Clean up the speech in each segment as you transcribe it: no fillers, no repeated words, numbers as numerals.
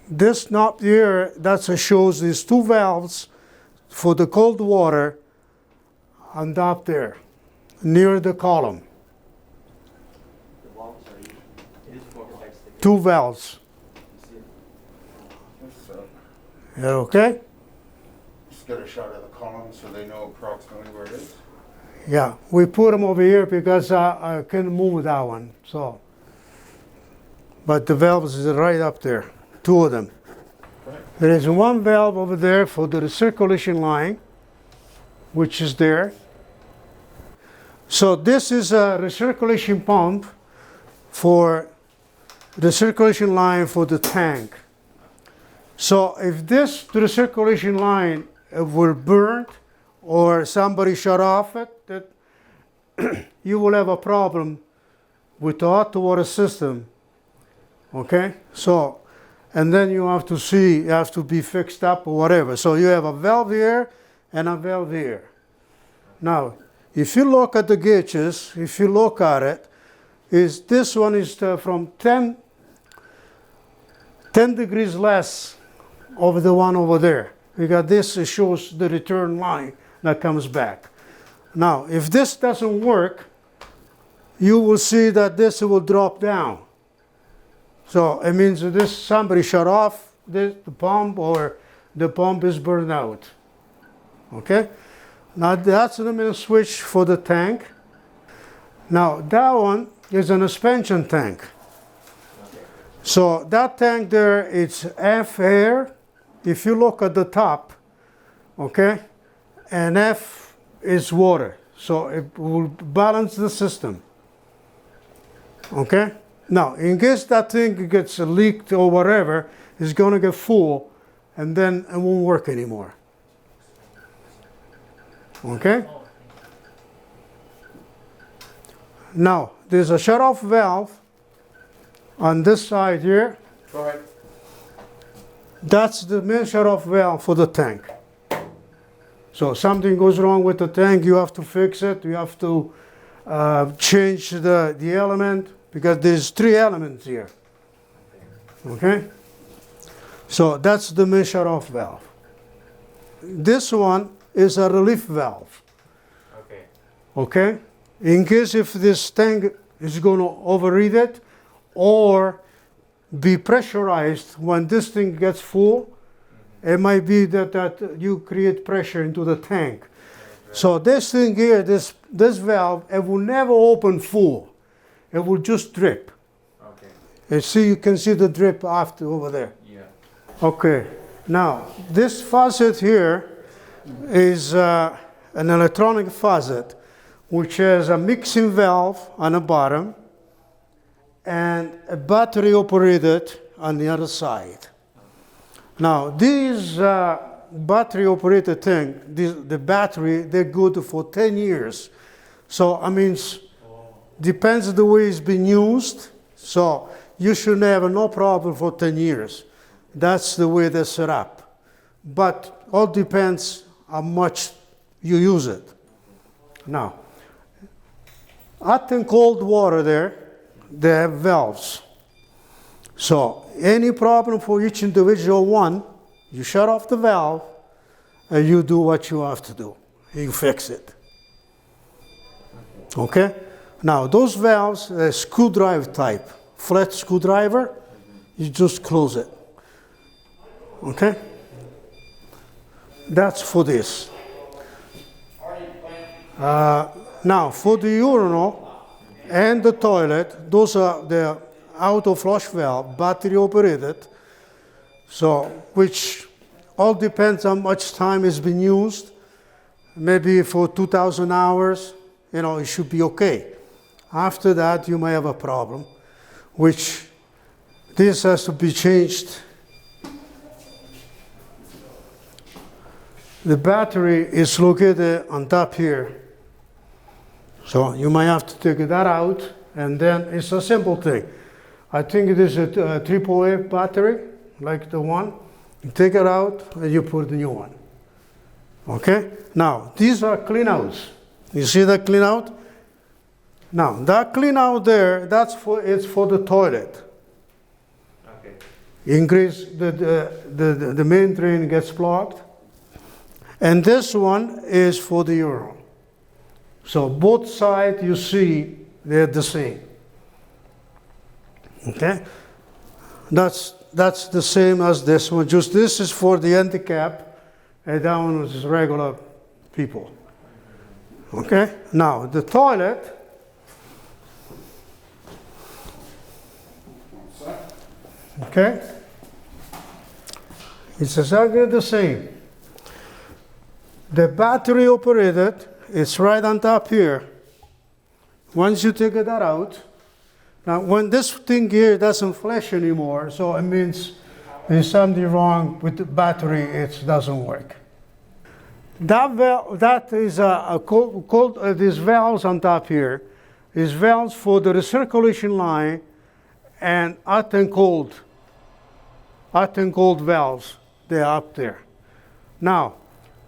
this knob here, that shows these two valves for the cold water and up there, near the column. The valves are it is for protects the Two valves. Yeah, okay? Just get a shot of the column so they know approximately where it is. Yeah, we put them over here because I couldn't move that one, so. But the valves is right up there, two of them. There is one valve over there for the recirculation line, which is there. So this is a recirculation pump for the circulation line for the tank. So if this recirculation line were burnt or somebody shut off it, that you will have a problem with the hot water system. Okay, so, and then you have to see, it has to be fixed up or whatever. So you have a valve here and a valve here. Now, if you look at the gauges, if you look at it, this one is from 10 degrees less over the one over there. Because this shows the return line that comes back. Now, if this doesn't work, you will see that this will drop down. So it means that this somebody shut off the pump or the pump is burned out. Okay? Now that's the main switch for the tank. Now that one is an expansion tank. So that tank there, it's F air. If you look at the top, okay, and F is water. So it will balance the system. Okay? Now, in case that thing gets leaked or whatever, it's going to get full, and then it won't work anymore. Okay? Now, there's a shut-off valve on this side here. Go ahead. That's the main shut-off valve for the tank. So something goes wrong with the tank, you have to fix it. You have to change the element, because there's three elements here. Okay? So that's the main shut-off valve. This one is a relief valve. Okay. Okay? In case if this tank is going to overheat it or be pressurized when this thing gets full, it might be that you create pressure into the tank. So this thing here, this valve, it will never open full. It will just drip. Okay. You see, you can see the drip after over there. Yeah. Okay. Now, this faucet here is an electronic faucet, which has a mixing valve on the bottom and a battery operated on the other side. Now, these battery operated thing, the battery, they're good for 10 years. So, I mean, depends the way it's been used. So, you should have no problem for 10 years. That's the way they're set up. But all depends how much you use it. Now, hot and cold water there, they have valves. So any problem for each individual one, you shut off the valve and you do what you have to do. You fix it. Okay? Now those valves are screwdriver type, flat screwdriver, you just close it. Okay? That's for this. Now for the urinal and the toilet, those are the auto flush valve, battery operated, so which all depends on how much time has been used. Maybe for 2,000 hours, it should be okay. After that, you may have a problem, which this has to be changed. The battery is located on top here. So you might have to take that out, and then it's a simple thing. I think it is a AAA battery, like the one. You take it out, and you put the new one. Okay? Now, these are clean outs. You see that clean out? Now, that clean out there, it's for the toilet. Okay. in case the main drain gets blocked. And this one is for the urinal. So both sides you see, they're the same. Okay? That's the same as this one, just this is for the handicap, and that one is regular people. Okay? Now, the toilet, okay? It's exactly the same. The battery operated, it's right on top here. Once you take that out, now when this thing here doesn't flash anymore, so it means there's something wrong with the battery, it doesn't work. That valve, that is these valves on top here, is valves for the recirculation line and hot and cold valves, they're up there. Now,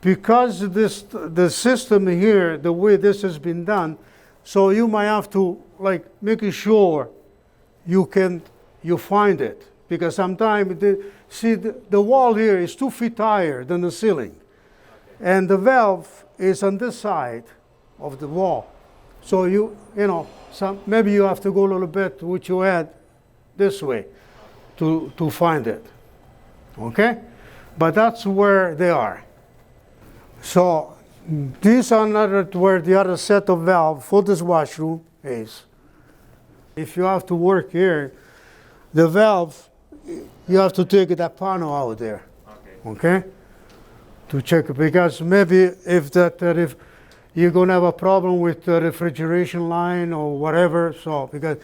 because the system here, the way this has been done, so you might have to like making sure you find it, because sometimes the wall here is 2 feet higher than the ceiling, and the valve is on this side of the wall. So you know, maybe you have to go a little bit with your head this way to find it. Okay, but that's where they are. So these are where the other set of valve for this washroom is. If you have to work here, the valve, you have to take that panel out there. Okay? To check it, because maybe if you're gonna have a problem with the refrigeration line or whatever, so because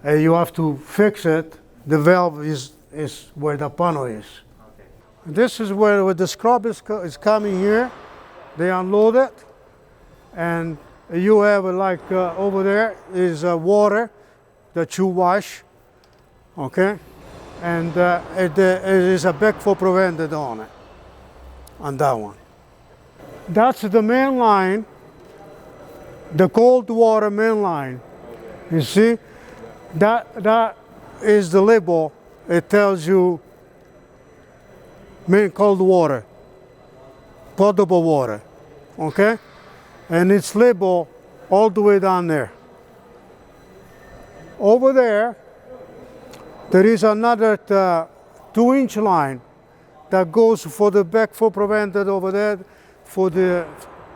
you have to fix it, the valve is where the panel is. This is where the scrub is coming here. They unload it, and you have like over there is water that you wash, okay? And it is a backflow preventer on it, on that one. That's the main line, the cold water main line. You see, that is the label. It tells you main cold water, potable water, okay? And it's labeled all the way down there. Over there is another 2-inch line that goes for the backflow preventer over there.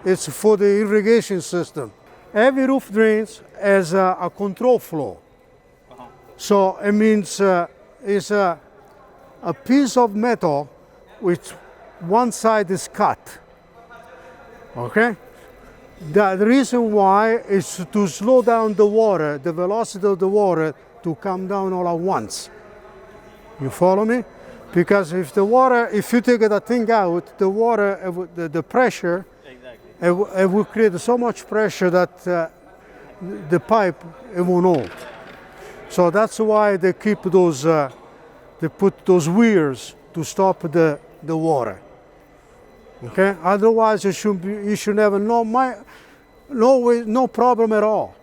It's for the irrigation system. Every roof drains has a control flow. So it means it's a piece of metal which one side is cut. Okay? The reason why is to slow down the water, the velocity of the water, to come down all at once. You follow me? Because if you take that thing out, the water, the pressure, it will create so much pressure that the pipe, it won't hold. So that's why they keep those, they put those weirs to stop the water. Okay? Otherwise, you should have no problem at all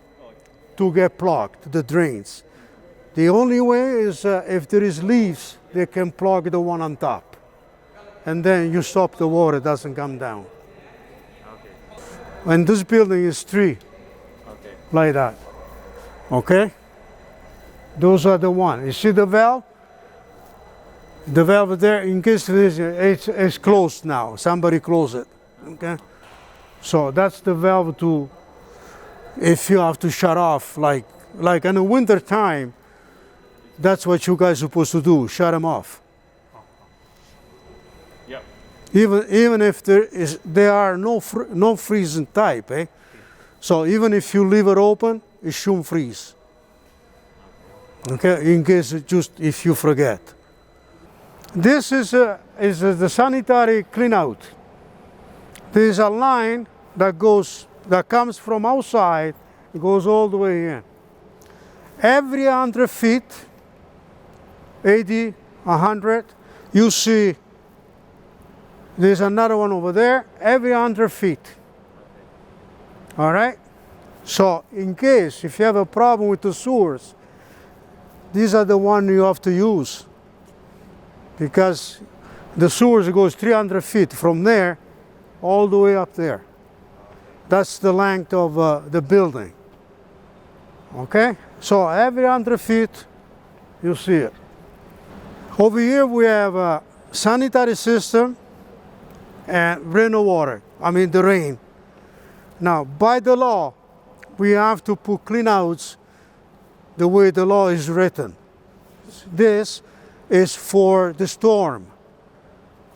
to get plugged, the drains. The only way is if there is leaves, they can plug the one on top. And then you stop the water, doesn't come down. And this building is 3, like that. Okay? Those are the ones. You see the valve? The valve there, in case it's closed now. Somebody closed it. Okay? So that's the valve to, if you have to shut off, like in the winter time, that's what you guys are supposed to do, shut them off. Yep. Even if there are no freezing type, eh? So even if you leave it open, it shouldn't freeze. Okay, in case if you forget. This is the sanitary clean out. There is a line that comes from outside, it goes all the way in. Every 100 feet, 80, 100, you see there's another one over there, every 100 feet. All right? So in case if you have a problem with the sewers, these are the one you have to use because the sewers goes 300 feet from there all the way up there. That's the length of the building. Okay? So every 100 feet, you see it. Over here we have a sanitary system and rainwater. I mean the rain. Now, by the law, we have to put cleanouts the way the law is written. This is for the storm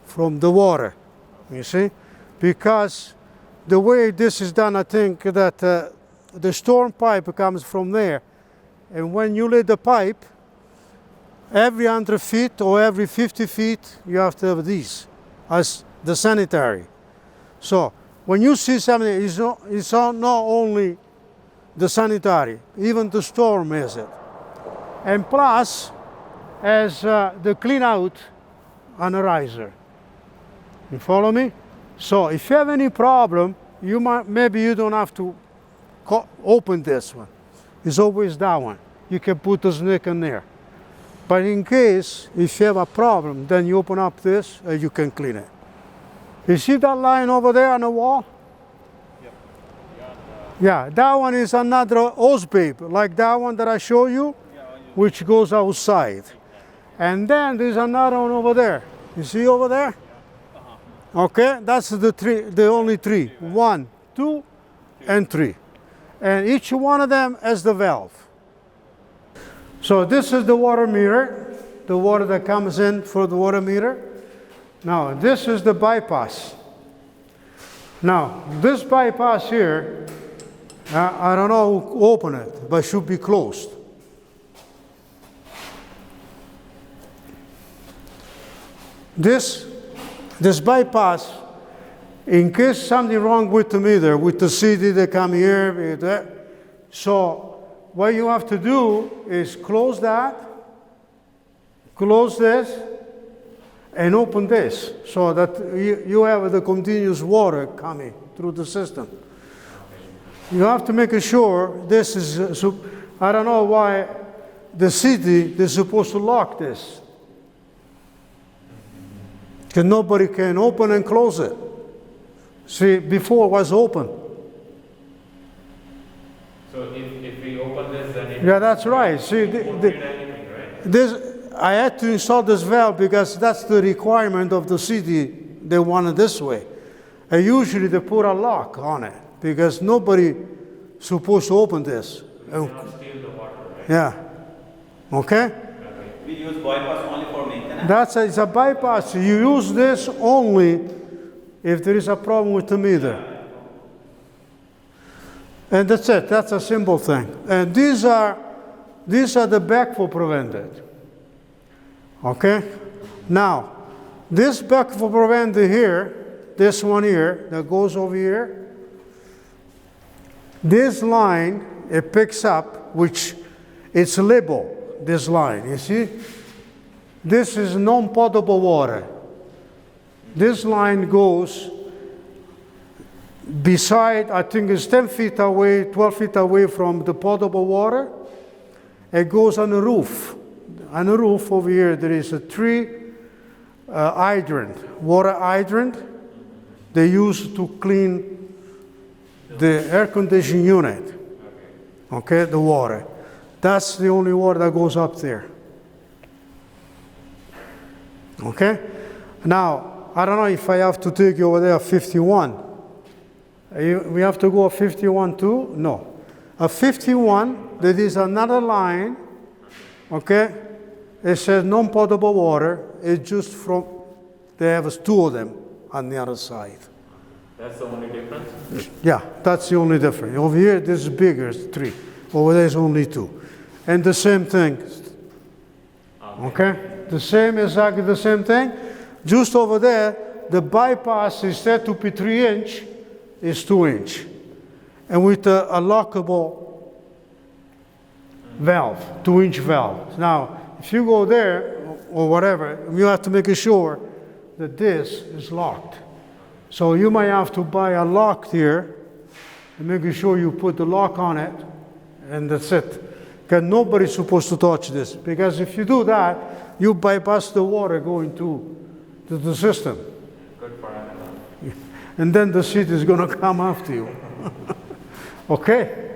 from the water, you see? Because the way this is done, I think that the storm pipe comes from there. And when you lay the pipe, every 100 feet or every 50 feet, you have to have these as the sanitary. So when you see something, it's not only the sanitary, even the storm is it. And plus, as the clean out analyzer. You follow me? So if you have any problem, maybe you don't have to open this one. It's always that one. You can put the snake in there. But in case, if you have a problem, then you open up this and you can clean it. You see that line over there on the wall? Yep. Yeah, that one is another hose pipe, like that one that I show you, which goes outside. And then there's another one over there. You see over there? Okay, that's the only three. 1, 2, and 3. And each one of them has the valve. So this is the water meter, the water that comes in for the water meter. Now, this is the bypass. Now, this bypass here, I don't know who opened it, but should be closed. This bypass, in case something wrong with the meter, with the city, they come here, with that. So what you have to do is close that, close this, and open this, so that you have the continuous water coming through the system. You have to make sure this is, I don't know why the city, they're supposed to lock this. Because nobody can open and close it. See, before it was open. So if we open this, then it Yeah, that's right. See, won't read anything, right? this, I had to install this valve because that's the requirement of the city. They want it this way. And usually they put a lock on it because nobody supposed to open this. Not steal the water, right? Yeah. Okay? We use bypass only for maintenance. It's a bypass. You use this only if there is a problem with the meter. And that's it. That's a simple thing. And these are the backflow prevented. Okay? Now, this backflow prevented here, this one here, that goes over here, this line, it picks up, which it's labeled, this line, you see? This is non-potable water. This line goes beside, I think it's 10 feet away, 12 feet away from the potable water. It goes on the roof. On the roof over here, there is a hydrant, water hydrant they use to clean the air conditioning unit. Okay, the water. That's the only water that goes up there. Okay? Now, I don't know if I have to take you over there 51. We have to go 51 too? No. A 51, there is another line, okay? It says non-potable water. It's just from, they have two of them on the other side. That's the only difference? Yeah, that's the only difference. Over here, this is bigger, it's 3. Over there is only 2. And the same thing. Okay? The same, exactly the same thing. Just over there, the bypass, instead to be 3-inch, is 2-inch. And with a lockable valve, 2-inch valve. Now, if you go there, or whatever, you have to make sure that this is locked. So you might have to buy a lock here, and make sure you put the lock on it, and that's it. Okay, nobody's supposed to touch this, because if you do that, you bypass the water going to the system. Good for animals. And then the city is gonna come after you. Okay?